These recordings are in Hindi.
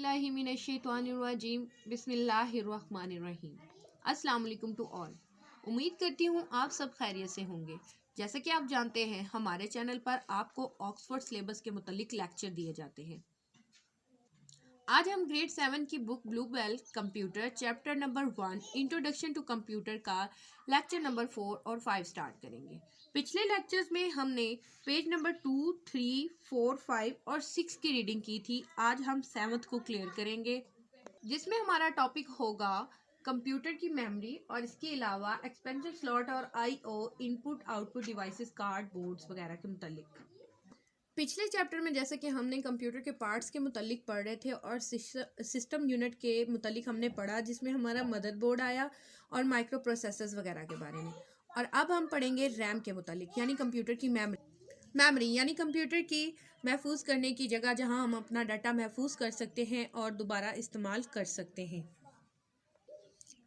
औज़ुबिल्लाहिमिनश्शैतानिर्रजीम बिस्मिल्लाहिर्रहमानिर्रहीम। अस्सलाम वालेकुम टू ऑल। उम्मीद करती हूँ आप सब खैरियत से होंगे। जैसे कि आप जानते हैं हमारे चैनल पर आपको ऑक्सफोर्ड सिलेबस के मुतालिक लेक्चर दिए जाते हैं। आज हम ग्रेड 7 की book Blue Bell computer chapter number 1 introduction to computer का लेक्चर नंबर 4 और 5 स्टार्ट करेंगे। पिछले लेक्चर्स में हमने पेज नंबर 2, 3, 4, 5 और 6 की रीडिंग की थी। आज हम 7th को क्लियर करेंगे जिसमें हमारा टॉपिक होगा कंप्यूटर की मेमोरी और इसके अलावा एक्सपेंशन स्लॉट और IO input output devices card boards वगैरह के मुतालिक। पिछले चैप्टर में जैसे कि हमने कंप्यूटर के पार्ट्स के मुतालिक पढ़ रहे थे और सिस्टम यूनिट के मुतालिक हमने पढ़ा जिसमें हमारा मदरबोर्ड आया और माइक्रो प्रोसेसर्स वगैरह के बारे में। और अब हम पढ़ेंगे रैम के मुतालिक यानी कंप्यूटर की मेमोरी यानी कंप्यूटर की महफूज करने की जगह जहां हम अपना डाटा महफूज कर सकते हैं और दोबारा इस्तेमाल कर सकते हैं।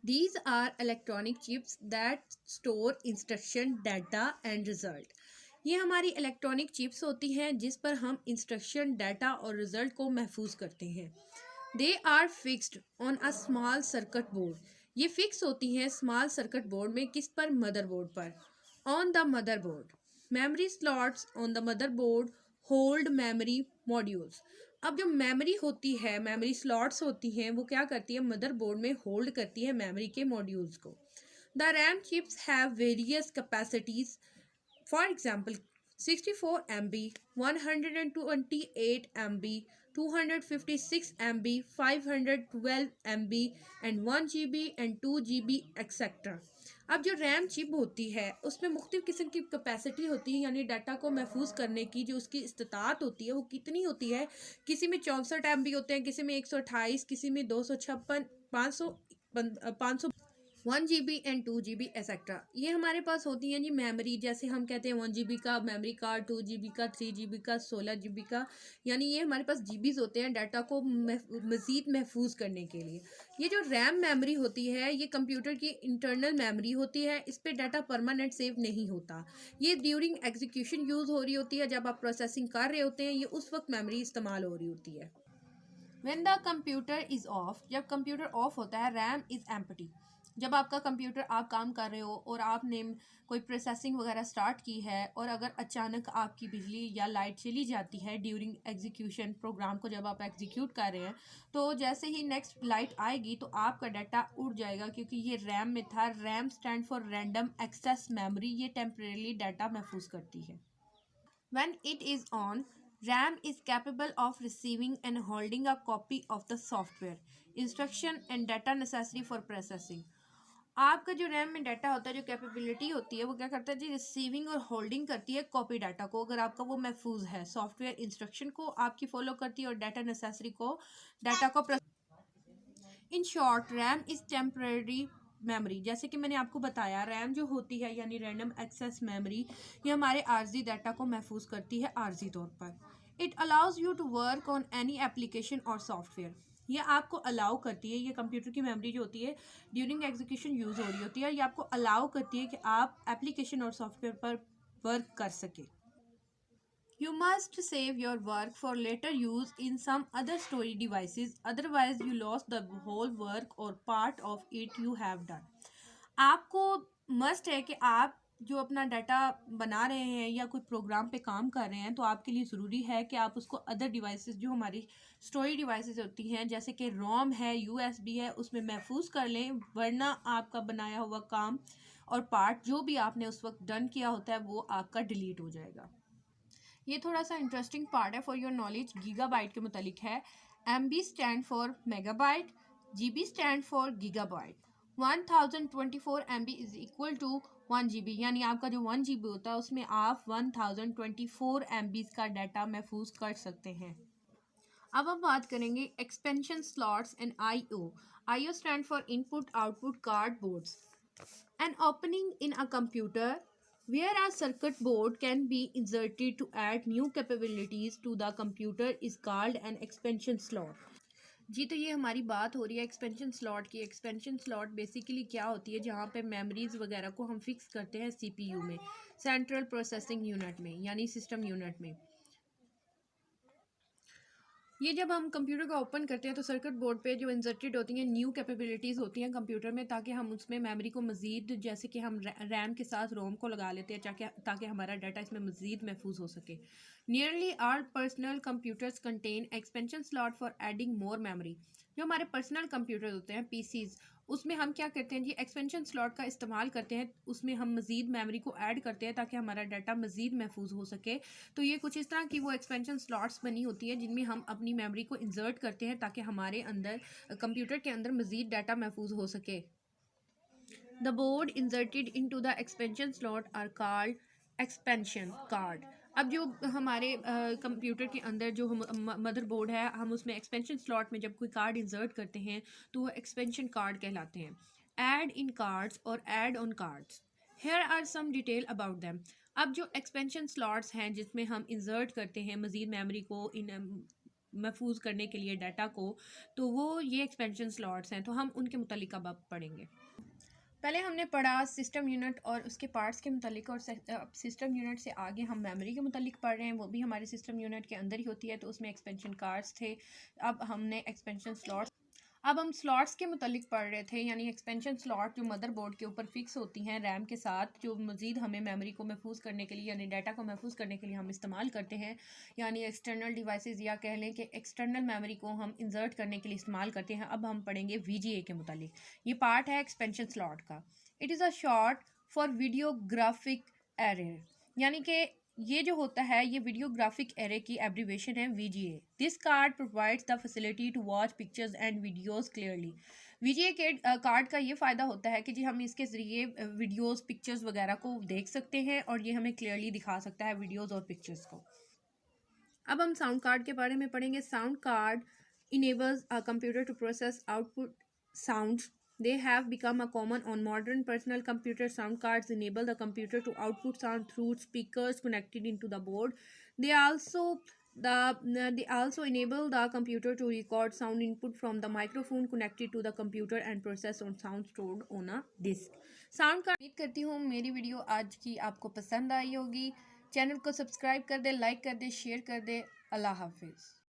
These are electronic chips that store instruction, data and result. ये हमारी इलेक्ट्रॉनिक चिप्स होती हैं जिस पर हम इंस्ट्रक्शन, डाटा और रिजल्ट को महफूज करते हैं। They are fixed on a small circuit board. ये फिक्स होती हैं स्मॉल सर्किट बोर्ड में, किस पर? मदरबोर्ड पर। On the motherboard memory slots on the motherboard hold memory modules. अब जो मेमोरी होती है, मेमोरी स्लॉट्स होती हैं, वो क्या करती है? मदरबोर्ड में होल्ड करती है मेमोरी के मॉड्यूल्स को। The RAM chips have various capacities. For example, 64 MB, 128 MB, 256 MB, 512 MB and 1 GB and 2 GB etc. अब जो रैम चिप होती है उसमें मुख्तलिफ किस्म की कैपेसिटी होती है, यानी डाटा को महफूज करने की जो उसकी इस्तात होती है वो कितनी होती है। किसी में 64 MB होते हैं, किसी में 128, किसी में 256, 500 1 GB एंड 2 GB एक्सेट्रा। ये हमारे पास होती हैं जी मेमोरी। जैसे हम कहते हैं 1 GB का मेमोरी कार्ड, 2 GB का, 3 GB का, 16 GB का, यानी ये हमारे पास जीबीज होते हैं डाटा को मज़ीद महफूज करने के लिए। ये जो रैम मेमोरी होती है ये कंप्यूटर की इंटरनल मेमोरी होती है। इस पर डाटा परमानेंट सेव नहीं होता। ये ड्यूरिंग एग्जीक्यूशन यूज़ हो रही होती है। जब आप प्रोसेसिंग कर रहे होते हैं ये उस वक्त मेमोरी इस्तेमाल हो रही होती है। When the computer is off, जब कंप्यूटर ऑफ होता है, रैम इज़ एम्प्टी। जब आपका कंप्यूटर, आप काम कर रहे हो और आपने कोई प्रोसेसिंग वगैरह स्टार्ट की है और अगर अचानक आपकी बिजली या लाइट चली जाती है ड्यूरिंग एग्जीक्यूशन प्रोग्राम को, जब आप एग्जीक्यूट कर रहे हैं, तो जैसे ही नेक्स्ट लाइट आएगी तो आपका डाटा उड़ जाएगा क्योंकि ये रैम में था। RAM stand for random access memory. ये टेम्परेली डाटा महफूज करती है। When it is on, RAM is capable of receiving and holding a copy of the software, instruction and data necessary for processing. आपका जो रैम में डाटा होता है, जो कैपेबिलिटी होती है, वो क्या करता है जी? रिसीविंग और होल्डिंग करती है कॉपी डाटा को, अगर आपका वो महफूज है। सॉफ्टवेयर इंस्ट्रक्शन को आपकी फॉलो करती है और डाटा नेसेसरी को, डाटा को। In short RAM is temporary memory. जैसे कि मैंने आपको बताया, रैम जो होती है यानी रैंडम एक्सेस मेमोरी, ये हमारे आर्जी डाटा को महफूज करती है आर्जी तौर पर। It allows you to work on any application और सॉफ्टवेयर। ये आपको अलाउ करती है, ये कंप्यूटर की मेमोरी जो होती है ड्यूरिंग एग्जीक्यूशन यूज़ हो रही होती है, ये आपको अलाउ करती है कि आप एप्लीकेशन और सॉफ्टवेयर पर वर्क कर सकें। You must save your work for later use in some other storage devices, otherwise you lost the whole work or part of it you have done. आपको मस्ट है कि आप जो अपना डाटा बना रहे हैं या कोई प्रोग्राम पे काम कर रहे हैं तो आपके लिए ज़रूरी है कि आप उसको अदर डिवाइसेस, जो हमारी स्टोरेज डिवाइसेस होती हैं जैसे कि रोम है, यूएसबी है, उसमें महफूज कर लें, वरना आपका बनाया हुआ काम और पार्ट जो भी आपने उस वक्त डन किया होता है वो आपका डिलीट हो जाएगा। ये थोड़ा सा इंटरेस्टिंग पार्ट है फॉर योर नॉलेज। गीगाबाइट के मुतालिक है। MB stand for megabyte, GB stand for gigabyte. 1024 MB is equal to 1 GB, यानी आपका जो 1 GB होता है उसमें आप 1024 MB का डाटा महफूज कर सकते हैं। अब हम बात करेंगे expansion slots and IO stand for input output card boards. An opening in a computer where a circuit board can be inserted to add new capabilities to the computer is called an expansion slot. जी, तो ये हमारी बात हो रही है एक्सपेंशन स्लॉट की। एक्सपेंशन स्लॉट बेसिकली क्या होती है? जहाँ पे मेमोरीज वगैरह को हम फिक्स करते हैं CPU में, सेंट्रल प्रोसेसिंग यूनिट में, यानी सिस्टम यूनिट में। ये जब हम कंप्यूटर को ओपन करते हैं तो सर्किट बोर्ड पे जो इंसर्टेड होती हैं न्यू कैपेबिलिटीज़ होती हैं कंप्यूटर में, ताकि हम उसमें मेमोरी को मज़ीद, जैसे कि हम रैम के साथ रोम को लगा लेते हैं ताकि हमारा डाटा इसमें मज़ीद महफूज हो सके। Nearly all personal computers contain expansion slot for adding more memory. जो हमारे पर्सनल कंप्यूटर होते हैं पीसीज, उसमें हम क्या करते हैं जी, एक्सपेंशन स्लॉट का इस्तेमाल करते हैं, उसमें हम मज़ीद मेमोरी को ऐड करते हैं ताकि हमारा डाटा मज़ीद महफूज हो सके। तो ये कुछ इस तरह की वो एक्सपेंशन स्लॉट्स बनी होती है जिनमें हम अपनी मेमोरी को इंसर्ट करते हैं ताकि हमारे अंदर कंप्यूटर के अंदर मज़ीद डाटा महफूज हो सके। The board inserted into the expansion slot are called expansion card. अब जो हमारे कंप्यूटर के अंदर जो मदरबोर्ड है, हम उसमें एक्सपेंशन स्लॉट में जब कोई कार्ड इंसर्ट करते हैं तो वो एक्सपेंशन कार्ड कहलाते हैं। ऐड इन कार्ड्स और add on cards, here are some detail about them. अब जो एक्सपेंशन स्लॉट्स हैं जिसमें हम इंसर्ट करते हैं मज़ीद मेमोरी को महफूज करने के लिए डाटा को, तो वो ये एक्सपेंशन स्लॉट्स हैं, तो हम उनके मुतालिक अब पढ़ेंगे। पहले हमने पढ़ा सिस्टम यूनिट और उसके पार्ट्स के मुतालिक, और सिस्टम यूनिट से आगे हम मेमोरी के मुतालिक पढ़ रहे हैं, वो भी हमारे सिस्टम यूनिट के अंदर ही होती है, तो उसमें एक्सपेंशन कार्ड्स थे। अब हमने एक्सपेंशन स्लॉट्स, अब हम स्लॉट्स के मुतालिक पढ़ रहे थे, यानी एक्सपेंशन स्लॉट जो मदरबोर्ड के ऊपर फिक्स होती हैं रैम के साथ, जो मज़ीद हमें मेमोरी को महफूज करने के लिए यानी डाटा को महफूज करने के लिए हम इस्तेमाल करते हैं, यानी एक्सटर्नल डिवाइसेस, या कह लें कि एक्सटर्नल मेमोरी को हम इंसर्ट करने के लिए इस्तेमाल करते हैं। अब हम पढ़ेंगे VGA के मुतालिक। ये पार्ट है एक्सपेंशन स्लॉट का। It is a short for video graphic array, यानी कि ये जो होता है ये वीडियोग्राफिक एरे की एब्रीवेशन है VGA। This card provides the facility to watch pictures and videos clearly. VGA के कार्ड का ये फ़ायदा होता है कि जी हम इसके ज़रिए वीडियोस, पिक्चर्स वगैरह को देख सकते हैं और ये हमें क्लियरली दिखा सकता है वीडियोस और पिक्चर्स को। अब हम साउंड कार्ड के बारे में पढ़ेंगे। Sound card enables a computer to process output sounds. They have become a common on modern personal computers. Sound cards enable the computer to output sound through speakers connected into the board. They also they also enable the computer to record sound input from the microphone connected to the computer and process on sound stored on a disk. Sound card, उम्मीद करती हूँ मेरी वीडियो आज की आपको पसंद आई होगी। चैनल को सब्सक्राइब कर दे, लाइक कर दे, शेयर कर दे। अल्लाह हाफिज़।